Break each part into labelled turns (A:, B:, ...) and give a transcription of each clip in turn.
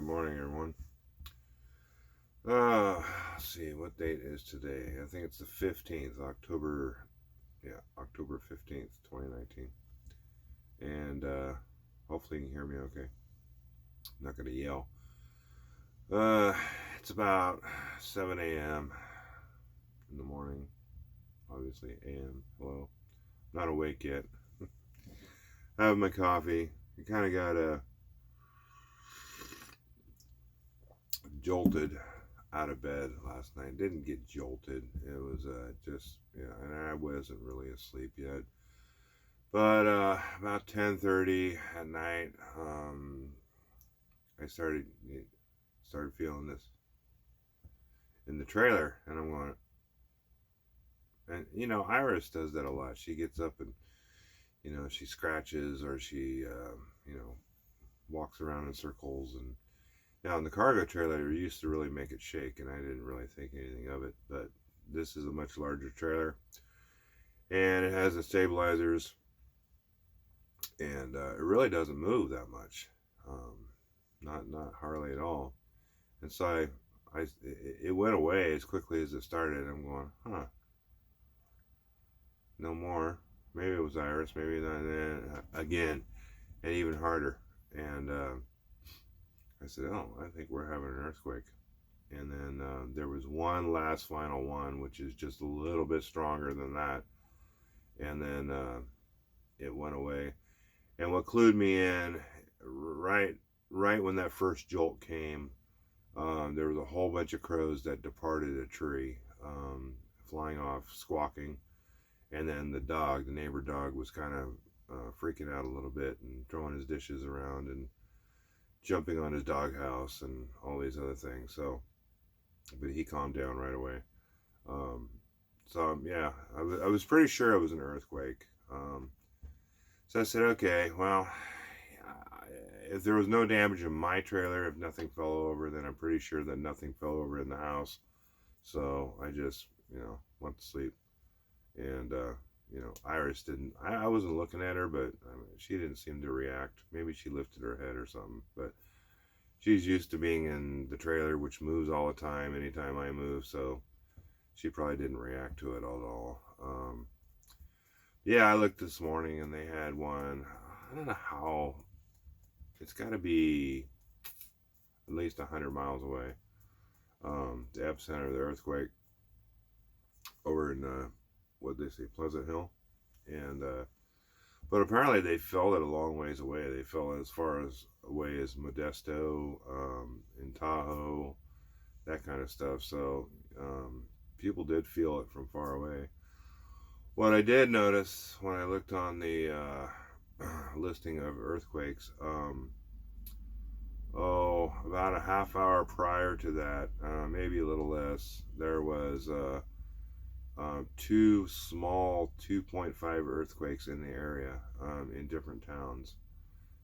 A: Good morning, everyone. Let's see, what date is today? I think it's the 15th, October 15th, 2019. And hopefully you can hear me okay. I'm not going to yell. Uh, it's about 7 a.m. in the morning. Obviously, a.m. Hello. Not awake yet. I have my coffee. I kind of got jolted out of bed last night. Didn't get jolted. It was and I wasn't really asleep yet. But about 10:30 at night, I started feeling this in the trailer, and I'm going. And Iris does that a lot. She gets up and she scratches or she walks around in circles. And now in the cargo trailer, you used to really make it shake, and I didn't really think anything of it. But this is a much larger trailer, and it has the stabilizers, and it really doesn't move that much, not hardly at all. And so it went away as quickly as it started. I'm going, no more. Maybe it was Iris, maybe not. And again, and even harder. And I said, oh, I think we're having an earthquake. And then there was one last final one, which is just a little bit stronger than that. And then it went away. And what clued me in, right when that first jolt came, there was a whole bunch of crows that departed a tree, flying off, squawking. And then the neighbor dog, was kind of freaking out a little bit and throwing his dishes around and jumping on his doghouse and all these other things. So, but he calmed down right away. Yeah, I was pretty sure it was an earthquake. So I said, okay, well, if there was no damage in my trailer, if nothing fell over, then I'm pretty sure that nothing fell over in the house. So I just, went to sleep. And, Iris didn't, I wasn't looking at her, but she didn't seem to react. Maybe she lifted her head or something, but she's used to being in the trailer, which moves all the time, anytime I move. So she probably didn't react to it at all. Yeah, I looked this morning and they had one. I don't know how. It's got to be at least 100 miles away. The epicenter of the earthquake over in what they say, Pleasant Hill, and but apparently they felt it a long ways away. They felt as far as away as Modesto, in Tahoe, that kind of stuff. So people did feel it from far away. What I did notice when I looked on the listing of earthquakes, about a half hour prior to that, maybe a little less, there was two small 2.5 earthquakes in the area, in different towns.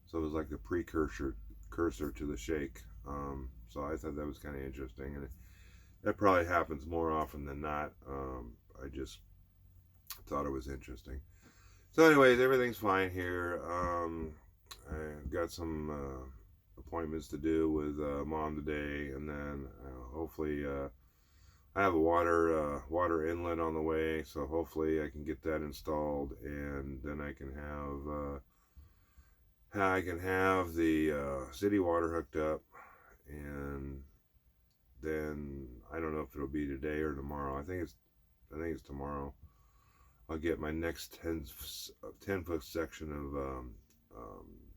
A: So it was like the precursor to the shake. So I thought that was kind of interesting, and that probably happens more often than not. I just thought it was interesting. So, anyways, everything's fine here. I got some appointments to do with mom today, and then hopefully I have a water inlet on the way, so hopefully I can get that installed, and then I can have the city water hooked up, and then I don't know if it'll be today or tomorrow. I think it's tomorrow. I'll get my next 10-foot section of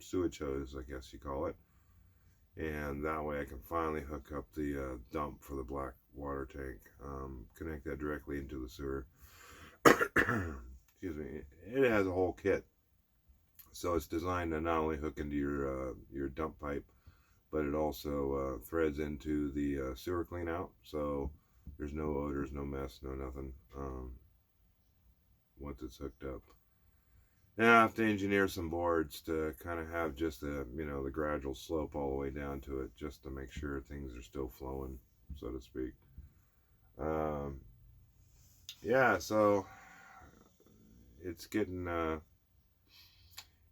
A: sewage hose, I guess you call it, and that way I can finally hook up the dump for the black water tank, connect that directly into the sewer. Excuse me. It has a whole kit, so it's designed to not only hook into your dump pipe, but it also threads into the sewer clean out, so there's no odors, no mess, no nothing, once it's hooked up. Now I have to engineer some boards to kind of have just the gradual slope all the way down to it, just to make sure things are still flowing, so to speak. Yeah, so it's getting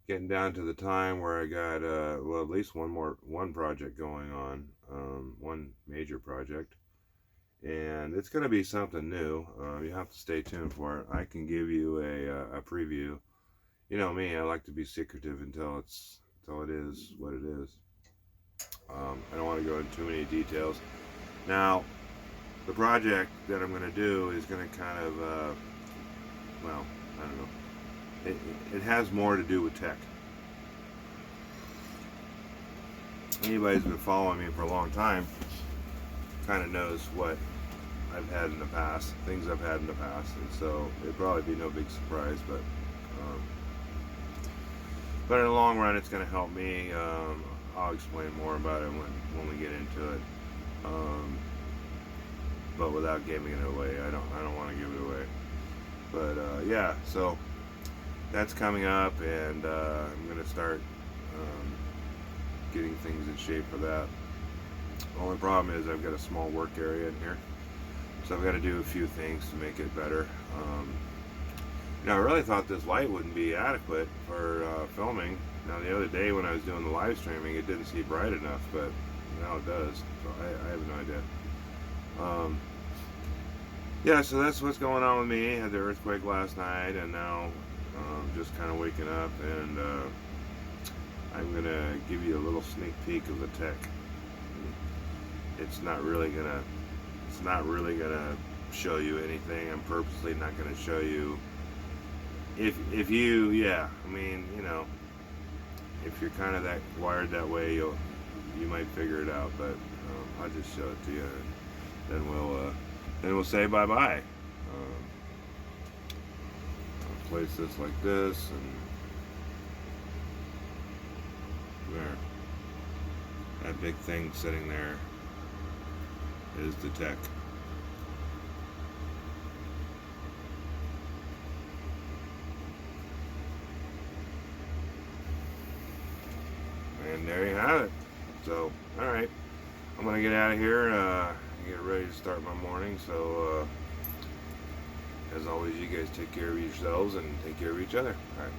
A: getting down to the time where I got well, at least one project going on, one major project, and it's going to be something new. You have to stay tuned for it. I can give you a preview. You know me, I like to be secretive until it is what it is. I don't want to go into too many details. Now, the project that I'm going to do is going to kind of, well, I don't know. It has more to do with tech. Anybody who's been following me for a long time kind of knows what I've had in the past, things I've had in the past, and so it'd probably be no big surprise, but in the long run, it's going to help me. I'll explain more about it when we get into it, but without giving it away. I don't want to give it away, but yeah. So that's coming up, and I'm going to start getting things in shape for that. The only problem is I've got a small work area in here, so I've got to do a few things to make it better. I really thought this light wouldn't be adequate for filming. Now, the other day when I was doing the live streaming, it didn't see bright enough, but now it does, so I have no idea. Yeah, so that's what's going on with me. I had the earthquake last night, and now just kind of waking up, and I'm going to give you a little sneak peek of the tech. It's not really gonna show you anything. I'm purposely not gonna show you. If you, yeah, I mean, if you're kind of that wired that way, you might figure it out. But I'll just show it to you, and then we'll say bye bye. I'll place this like this, and there. That big thing sitting there is the tech. And there you have it. So, alright. I'm going to get out of here and get ready to start my morning. So, as always, you guys take care of yourselves and take care of each other. Alright.